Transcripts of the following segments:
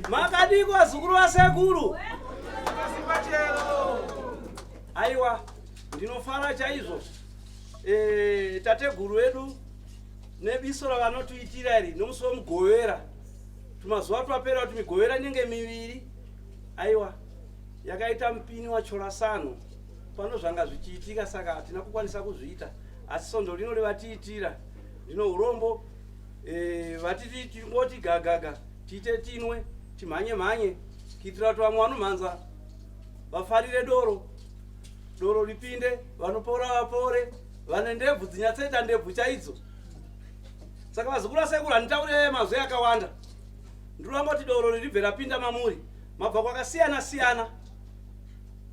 Makadiko azukuru asekuru. Aiwa, ndinofara chaizvo. Tateguru wedu nebiso ravanotuitira iri nomusi womugovera. Tumazuva twapera kuti migovera inenge miviri. Aiwa, yakaita mupini wachorasano. Pano zvanga zvichiitika saka hatina kukwanisa kuzviita. Asi sondo rino revatiitira. Ndino urombo vatiti tingoti gagaga, tiite tinwe, timhanye, kuitira kuti vamwe vanomhanza vafarire doro. Doro ripinde, vanopora vapore, vane ndebvu dzinyatsoita ndebvu chaidzo. Saka vazukuru vasekuru handitaure mazwi akawanda. Ndirangoti doro riribve rapinda mamuri. Mabva kwakasiyana-siyana.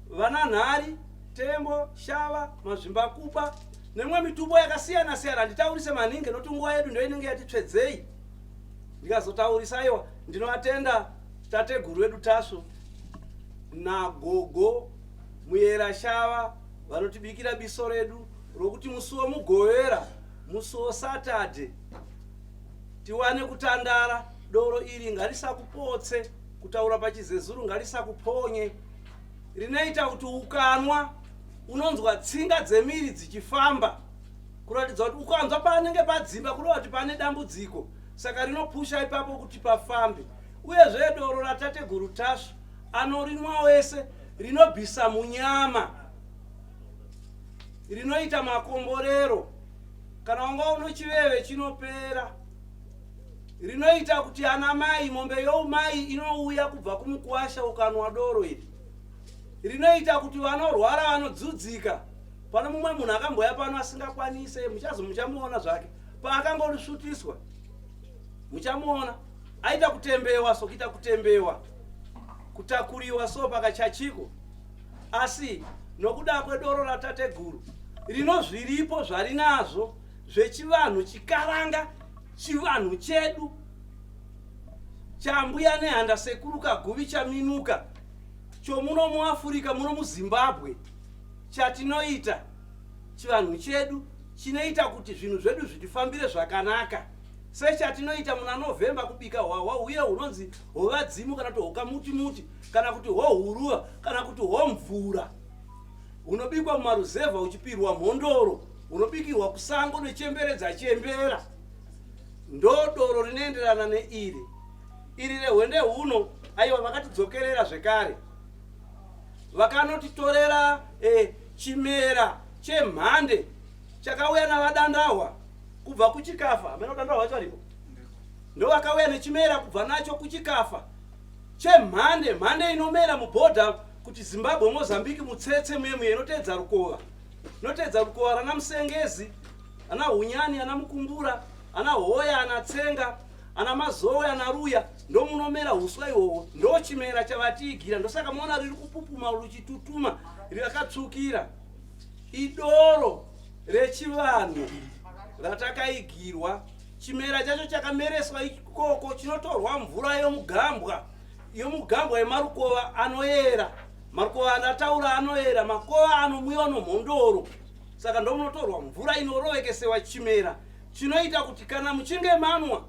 Vana nhari, tembo, shava, mazvimbakupa, nemwe mitumbo yakasiyana-siyana. Handitaurise maningi nokuti nguva yedu ndio inenge yatitsvedzei. Ndikazotaurisa iwa, ndinoatenda tateguru wedu Tasvu nagogo muyera shava vanotibikira biso redu rokuti musi womugovera, musi woSaturday tiwane kutandara. Doro iri ngarisakupotse, kutaura pachizezuru ngarisakuponye. Rinoita kuti ukanwa unonzwa tsinga dzemiri dzichifamba, kuratidza kuti ukanzwa panenge padzimba kureva kuti pane dambudziko, saka rinopusha ipapo kuti pafambe. Uyezve doro ratateguru Tasvu anorinwa wese, rinobvisa munyama, rinoita makomborero. Kana wanga uno chiveve chinopera, rinoita kuti ana mai, mombe youmai inouya kubva kumukuwasha ukanwa doro iri. Rinoita kuti vanorwara vanodzudzika. Pano mumwe munhu akamboya pano asingakwanise, muchamuona zvake. Paakangorisvutiswa, muchamuona aita kutembewa, sokuita kutembewa, kutakuriwa so pakachachiko. Asi nokuda kwedoro ratateguru rinozviripo zvarinazvo zvechivanhu chikaranga, chivanhu chedu chambuya nehanda sekuru kaguvi chaminuka chomuno muAfrica, muno muZimbabwe, chatinoita chivanhu chedu chinoita kuti zvinhu zvedu zvitifambire zvakanaka. Sechatinoita muna November kubika hwawa uye hunonzi hovadzimu, kana kuti hokamuti-muti, kana kuti hohuruva, kana kuti homvura. Hunobikwa mumaruzevha uchipirwa mhondoro, hunobikirwa kusango nechemberedza chembera. Ndodoro rinoenderana neiri. Iri rehwende huno, aiwa vakatidzokerera zvekare. Vakanotitorera chimera chemhande chakauya navadandahwa kubva kuchikafa. Amene udandahwa wacho aripo? Ndo vakauya nechimera kubva nacho kuchikafa chemhande, mhande inomera mubhodha kuti Zimbabwe, Mozambique, mutsetse muye inotedza rukova. Inotedza rukova rana musengezi, ana hunyani, ana mukumbura, ana hoya, ana tsenga, ana mazowe, ana ruya. Ndo munomera huswa ihwohwo. Ndo chimera chavatiigira. Ndo saka muona riri kupupuma ruchitutuma, rakatsvukira. Idoro rechivanhu ratakaigirwa. Chimera chacho chakamereswa ikoko, chinotorwa mvura yomugambwa yemarukova anoyera. Marukova andataura anoyera, makova anomwiwa nomhondoro. Saka ndo munotorwa mvura inorovekesewa chimera. Chinoita kuti kana muchinge manwa,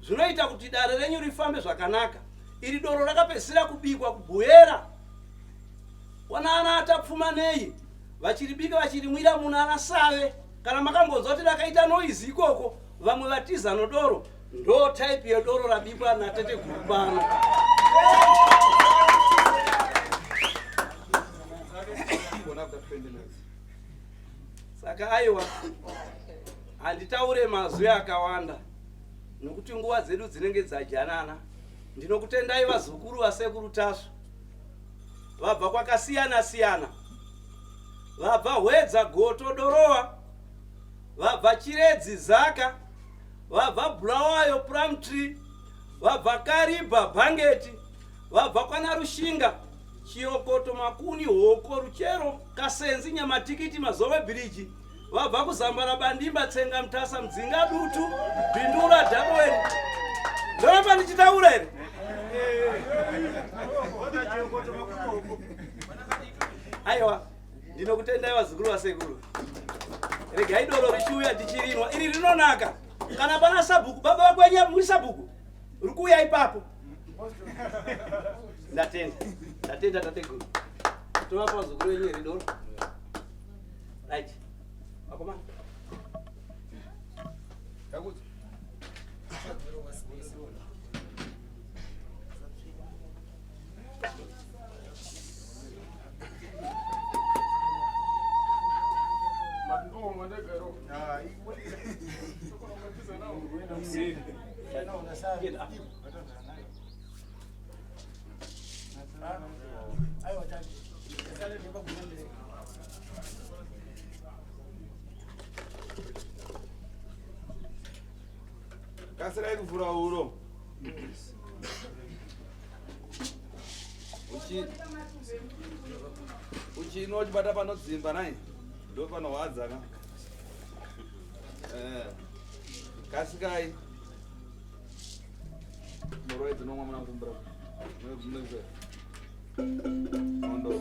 zvinoita kuti dare renyu rifambe zvakanaka. Iri doro rakapedzisira kubikwa kubhoyera. Wana atapfuma nei vachiribika vachirimwira munana save. Kana makambonzwa kuti rakaita noizi ikoko, vamwe vatiza nodoro. Ndo type yedoro rabikwa natateguru pano. Saka aiwa, handitaure mazwi akawanda nokuti nguva dzedu dzinenge dzajanana. Ndinokutendai vazukuru vasekuru Tasvu, vabva kwakasiyana-siyana. Vabva Hwedza, Goto, Dorowa, vabva Chiredzi, Zaka, vabva Bulawayo, Plumtree, vabva Kariba, Bhangeti, vabva kwaNarushinga, Chiokoto, Makuni, Hoko, Ruchero, Kasenzi, Nyamatikiti, Mazowe Bridge, vabva kuZambara, Bandimba, Tsenga, Mtasa, Mdzinga, Dutu, Bindura, Dabweni. Ndoramba ndichitaura here? Aiwa, ndinokutendai vazukuru vasekuru. Regai doro richiuya tichirinwa. Iri rinonaka. Kana pana sabhuku, baba vakwenyu muri sabhuku, rikuuya ipapo. ndatenda tateguru tovapa vazukuru venyu here doro right vakomana Kasirai kuvhura uro. Uchino uchibata panodzimba nai. Ndo panorwadza ka. Kasikai. Moroe dzinomwa mwana kumbura. Ondo.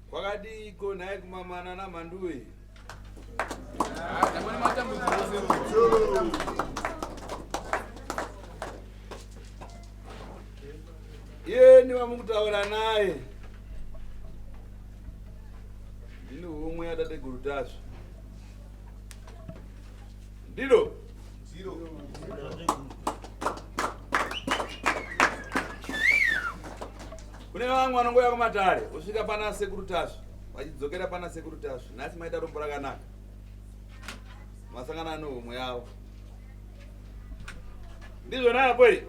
Kwakadi iko naye kumamana na mandui. Ye ni wamukutaura naye. Ndini umwe yatateguru Tasvu. Ndiro. Kune vamwe vanongoya kumatare usvika pana sekuru Tasvu vachidzokera pana sekuru Tasvu nhasi maita rombo rakanaka masangana nehomwe yavo ndizvona apo ere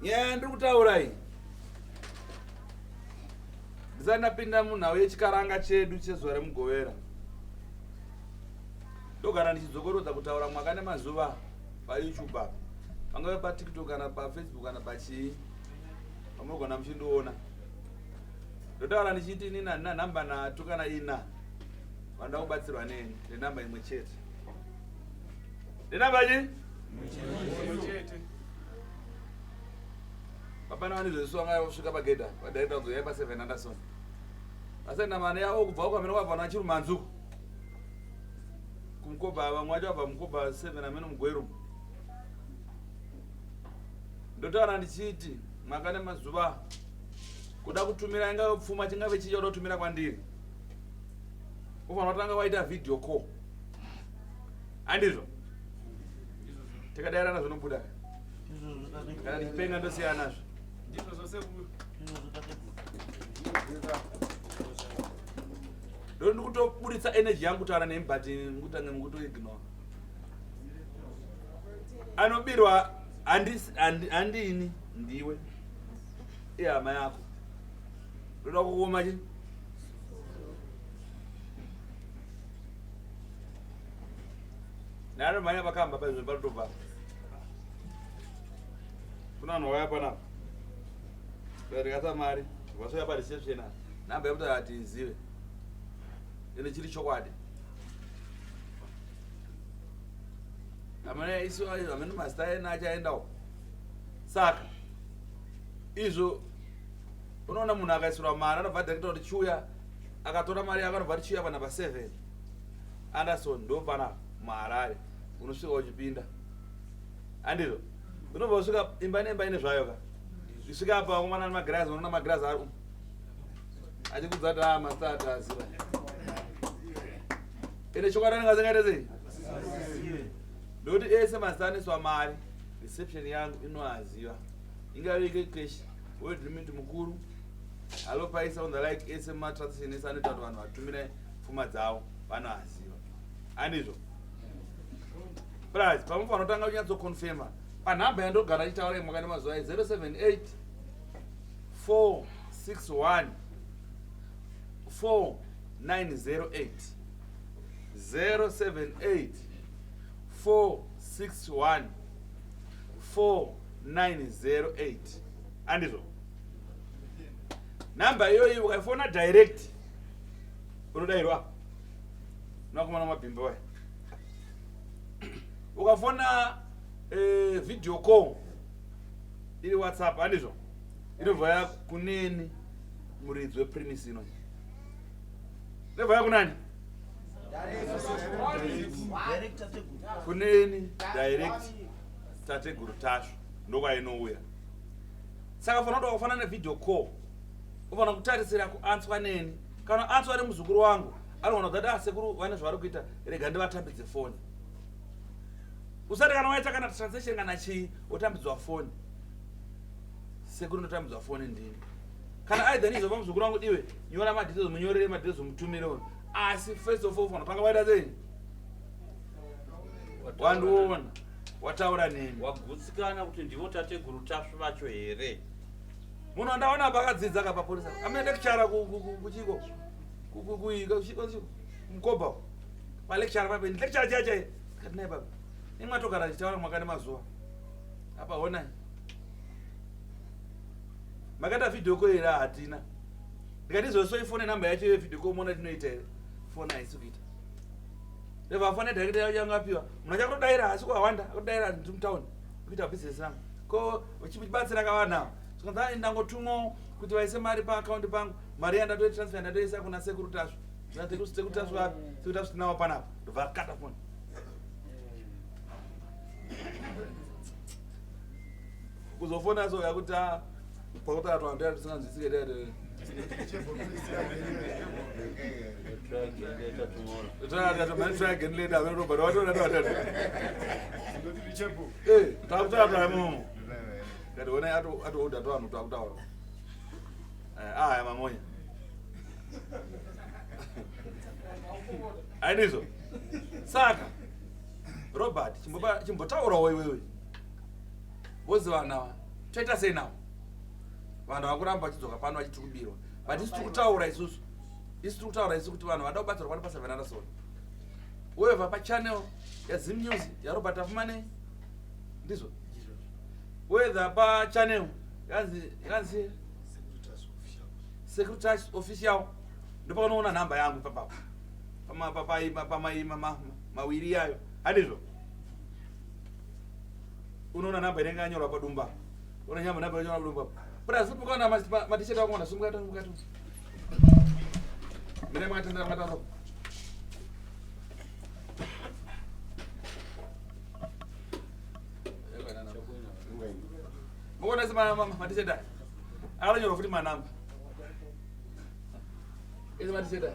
nyaya ndiri kutaura iyi ndisati ndapinda munhau yechikaranga chedu chezuva remugovera ndogara ndichidzokorodza kutaura mwaka nemazuva payoutube apa pangave patiktok kana pafacebook kana pachii pamunogona muchindiona ndotaura ndichiti inini handina nhamba nhatu kana ina vanoda kubatsirwa neni nenhamba imwe chete nenhamba chi papana vanizvezisuwa nga kusvika pagedha padirector kuzoyai pa7 Anderson asenda mane yavo kubva ukamena kwabva nachiri manzuku kumkoba vamwe vacho vabva mukoba 7 amene mugweru ndotaura ndichiti mwaka nemazuva kuda kutumira ingave pfuma chingave chicha kuda kutumira kwandiri ufanira kutanga waita video call handizvo tikadairana zvinobuda kana ndichipenga ndosiyana nazvo ndo ndikutoburitsa energy yangu kutaura nemi but mukutange mukutoignore anobirwa handini ndiwe ihama yako ndoda kukuoma chi naro manya vakamba paizvo parotobva kuna vanhu vaya panapa rikasa mari vasoya pareception namba yekuti hatiizive ende chiri chokwadi amene isu amene masta ena achaendawo saka izvo unoona munhu akaisirwa mari anobva director kuti chiuya akatora mari yako anobva tichiuya pana pa7 Anderson ndo pana muharare unosvika uchipinda handizvo unobva usvika imba nemba ine zvayo ka isvika apa umwana nemagirazi unoona magirazi ari achikudza kuti masta ataziva ende chokwadi ndingazingaite sei ndokuti ese masta aniswa mari reception yangu inoaziva ingavike keshi wedrimint mukuru alopaisa on the like ese matransaction ese anoita kuti vanhu vatumire pfuma dzavo vanoaziva handizvo plus pamufanira kutanga kunyatsokonfema panhamba yandogara chitaura imwaka nemazuva 078 461 4908 078 461 4908 handizvo nhamba iyoyi ukaifona direct unodairwa unakumana mabhimbi waya ukafona video call iri WhatsApp handizvo inobva ya kuneni muridzi wepremise ino inobva ya kunani kuneni direct tateguru Tasvu ndokwainouya saka fana kuti wakafana nevideo call ufana kutarisira kuanswa neni kana answa ari muzukuru wangu anoona kuti sekuru vane zvavari kuita rega ndivatambidze foni usati kana waita kana transaction kana chii utambidzwa foni sekuru ndotambidzwa foni ndini kana aidha nizova muzukuru wangu diwe nyora madetails munyorere madetails mutumire asi first of all ufana kutanga waita sei wandiona wataura neni wagutsikana kuti ndivo tateguru Tasvu vacho here munhu andaona pakadzidza kapapolisa amene lecturer kuchiko mkoba palecturer pape lecturer chache katinaye pape imwe atogara chitaura mwaka nemazuva apa honai Makata video call ira hatina. Ndikatizoso ifone namba yacho ye video call mona tinoita ere. Fona isikuita. Leva fone direct yanga apiwa. Munachakudaira asi kwawanda, kudaira ndimtown. Kuita business yangu. Ko uchibatsira kawana. Saka ndangotumo kuti vaise mari pa account pangu. Mari yanda to transfer ndatoisa kuna Sekuru Tasvu. Ndati ku Sekuru Tasvu wapi? Sekuru Tasvu nawo panapo. Ndovakata phone. Kuzofona so yakuti pakuti atu antu tisinganzwisike dede. Try again later. I don't know, but I don't know. Hey, talk to that. That when I had to hold that one, talk down. I am a moya. I did so. Saka. Robert, Chimbotaura way. What's the one now? Try to say now. Vanhu vakuramba vachidzoka pano vachitukubirwa but isi tikutaura isusu kuti vanhu vada kubatsirwa pano pa700 sola weva pachannel yaZim News yaRobert Afumane ndizvo whether pachannel yanzi Sekuru Tasvu official ndipo unoona namba yangu ipapo mawiri ayo handizvo unoona namba inenge yanyorwa padumba una nyamba namba yanyorwa padumba Pra sipo kana matisheta wako na sumukata. Mire mwatenda mataro. Mbona sema matisheta? Ala nyoro futi manamba. Ese matisheta.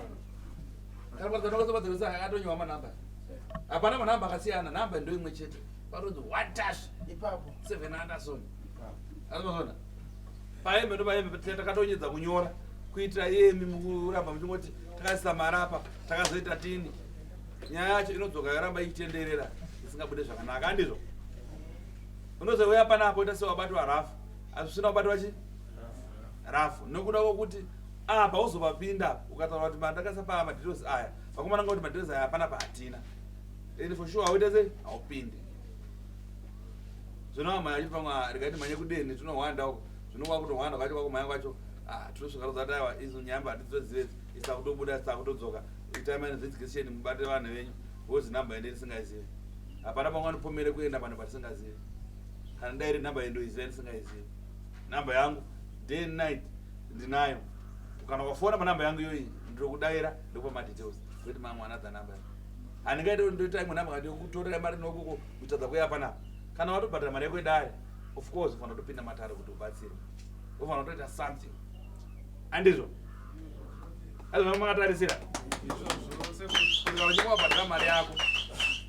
Kama kana ngozo bathuza akatonyowa manamba. Apana manamba akasiyana namba ndio imwe chete. Parodzi one dash ipapo 700 son. Azozona. Paembe ndo paembe takatonyedza kunyora kuitira yemi mukuramba muchingoti takaisa marapa takazoita tini nyaya yacho inodzoka yaramba ichitenderera isingabude zvakanaka handizvo unozouya panapo ita sewabatwa rafu azvisina kubatwa chi rafu nokuda kwokuti apa uzopapinda ukataura kuti mandakasapa madhirezi aya vakomana kuti madhirezi aya hapana pahatina and for sure awita sei haupindi zvino manya pamwe rikati manye kudeni tinohwanda uko zvinova kutohwanda kwacho kwakumanya kwacho tinosvika kuzataiwa izo nyamba hatizozive isa kutobuda isa kutodzoka itaimani investigation mubate vanhu venyu wozi namba yende tisingaizive hapana pamwe anopomere kuenda panhu patisingazive kana ndairi namba yendoiziva ndisingaizive namba yangu day and night ndinayo kana ukafona panamba yangu iyoyi ndinokudaira ndokupa madetails kuti mamwe anadza namba yangu handingaite ndoita imwe namba kati kutorera mari nokuko kutadza kuya panapa kana watobhadhara mari yako idare of course ufana kutopinda matare kuti ubatsire ufana kutoita something handizvo azvona makatarisira kuti uchinge wabhadhara mari yako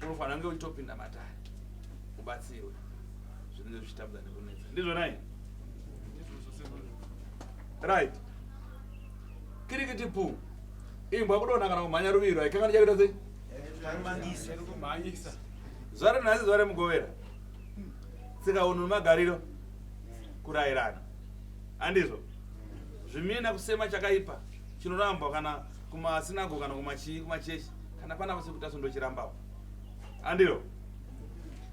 unofana kunge uchitopinda matare ubatsirwe zvinenge zvichitambudza nekunetsa ndizvona iyi right kirikiti pu imbwa kudonha kana kumhanya ruviro aikanga ndichakuita sei zuva renhasi zuva remugovera tsika unhu nemagariro kurayirana handizvo zvimina kusema chakaipa chinorambwa kana kumasinago kana kumachechi kana pana pasekuti asondochirambawo handiro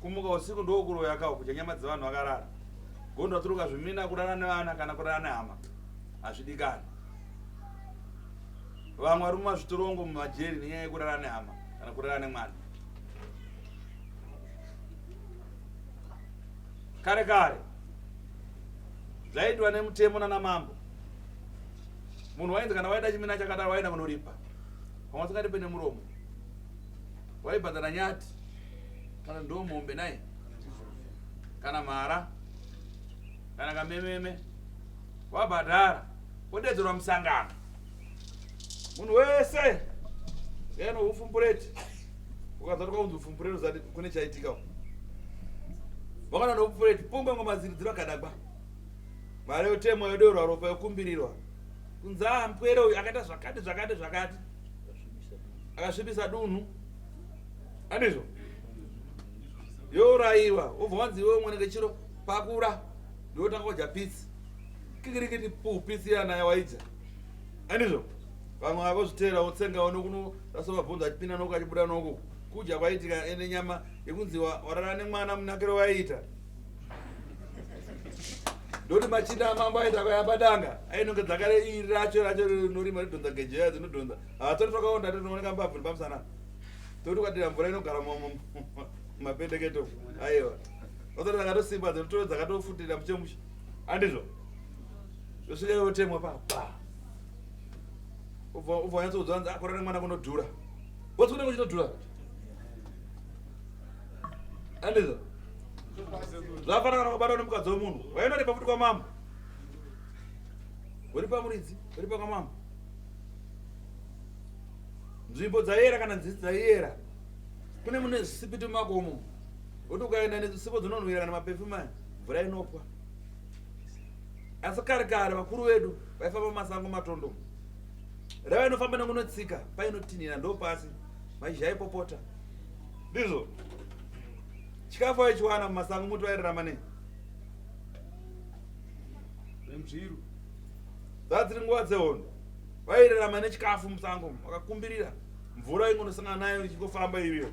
kumuka usiku ndokuroyakawo kudya nyama dzevanhu vakarara gondo aturuka zvimina kurara nevana kana kurara nehama hazvidikani vamwe vari mumazvitorongo mumajeri nenyaya yekurara nehama kana kurara nemwana kare kare zvaitwa nemutemo nanamambo munhu wainzi kana waida chimina chakadaro waenda kunoripa pamwe usingatipe nemuromo waibhadhara nyati kana ndo mombe naye kana mhara kana kamememe wabhadhara wodedzerwa musangano munhu wese yeno ufumbuleti ukazati kwaunzi ufumbuleti uzati kune chaitika wakana nofumbuleti pumbe ngomaziridziro akadagwa mari yotemo yodorwa ropa yokumbirirwa kunzi mpwere uyu akaita zvakati akasvibisa dunhu handizvo yourayiwa ubva wanzi iwe mwenenge chiro pakura ndotanga kudya pitsi kikirikiti pitsi iyana yawaidya handizvo vamwe vavozviteera wotsengawo nokuno rasovabvunza achipinda noko achibuda noko kudya kwaitika ene nyama yekunzi warara nemwana munakiro waiita ndoti machinda amambo aita kwayabadanga ainonge dzakare iri racho rinorima ridhonza gejeya dzinodhonza hatsoti twakaonda tinooneka mbabvu nepamusana toti kwatira mvura inogara mapendeketo aiwa otsoti dzakatosimba dzotoro dzakatofutira muchemusha andizvo zvosvika yotemwa papa ubva wanyatsoudza akorana mwana kunodhura wotsi kunenge uchinodhura andizvo zvafanana kana kubatwa nemukadzi womunhu wainoripa futi kwamama uri pamuridzi uri pakwamama nzvimbo dzayera kana nzizi dzayera kune mune zvisipiti mumakomo kuti ukaenda nezisipo dzinonhuhwira kana mapefuma mvura inopwa asi kare kare vakuru vedu vaifamba mumasango matondo ravainofamba nekunotsika painotinhira ndo pasi mashizha aipopota ndizvo chikafu aichiwana mumasango muti vairarama nei nemzviru dzadziri nguva dzehondo vairarama nechikafu musango vakakumbirira mvura ingonosangana nayo ichingofamba iriyo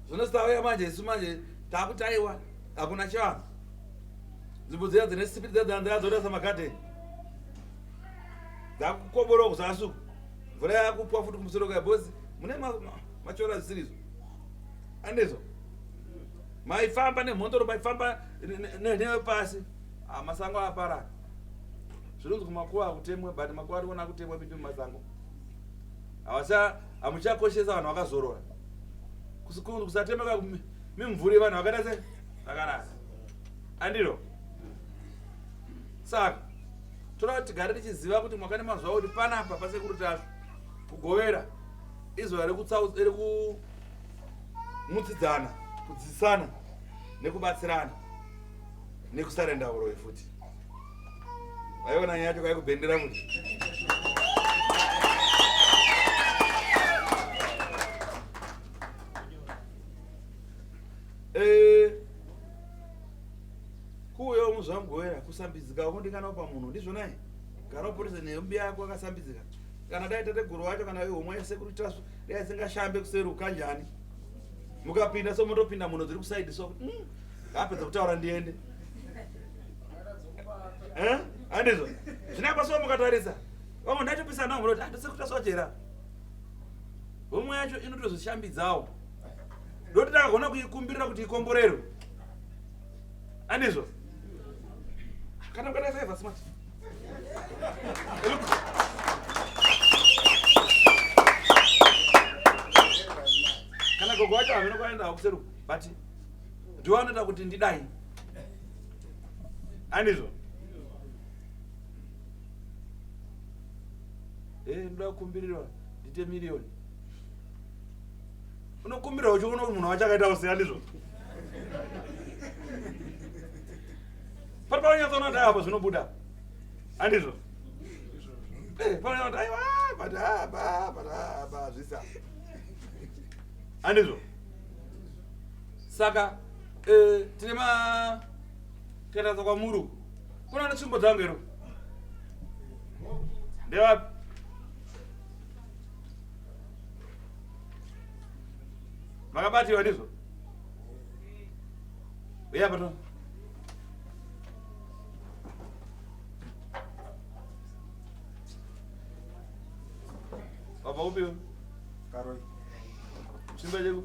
zvinositauya manje isu manje takuti aiwa hakuna chivanhu nzvimbo dziya dzine sipiti dzadzoda samagadheni dzakukoborowa kuzasuku mvura yakupwa futi kumusoro kwayabhosi mune machora zvisirizo andizvo maifamba nemhondoro maifamba nepasi masango aparara zvinonzi kumakuva akutemwe but makuva ari kuona kutemwa pindi mumasango hamuchakoshesa vanhu vakazorora kusatemeka mimvuri vanhu vakaita se vakarara andiro saka toda kuti tigare tichiziva kuti mwakane mazuva kuti panapa pasekuru Tasvu kugovera izuva riri kumutsidzana kudzidzisana nekubatsirana nekusarenda urove futi vaiona nyaya yacho kaikubhendera kuti kuuyawo muzvamugovera kusambidzika ukondikanawo pamunhu ndizvonai gara uporese nehumbi yako akasambidzika kana dai tateguru wacho kana homwe yasekuru Tasvu dai asingashambe kuseruka njani mukapinda so motopinda munhu dziri kusaidi so apedza kutaura ndiende handizvo zvinapa so mukatarisa vamwe ndatopisanawo munoti andosekuru Tasvu wachera homwe yacho inotozvishambidzawo ndoti takagona kuikumbirira kuti ikomborerwe handizvo kana mukadaisaiva smart kana gogo wacho havino kwaendawo kuseruka but ndiwanoita kuti ndidai handizvo ndoda kukumbirirwa ndite miriyoni unokumbirira uchiona kuti munhu wachakaita sei handizvo pari paunyatsona kuti apa zvinobuda handizvo paunyatsona kuti aiwa zvisa handizvo saka tine tikatarisa kwamuru kuna netsvimbo dzangu ero ndevapi makabatiwa ndizvo uyapato wabva upiwo karoi chimba cheku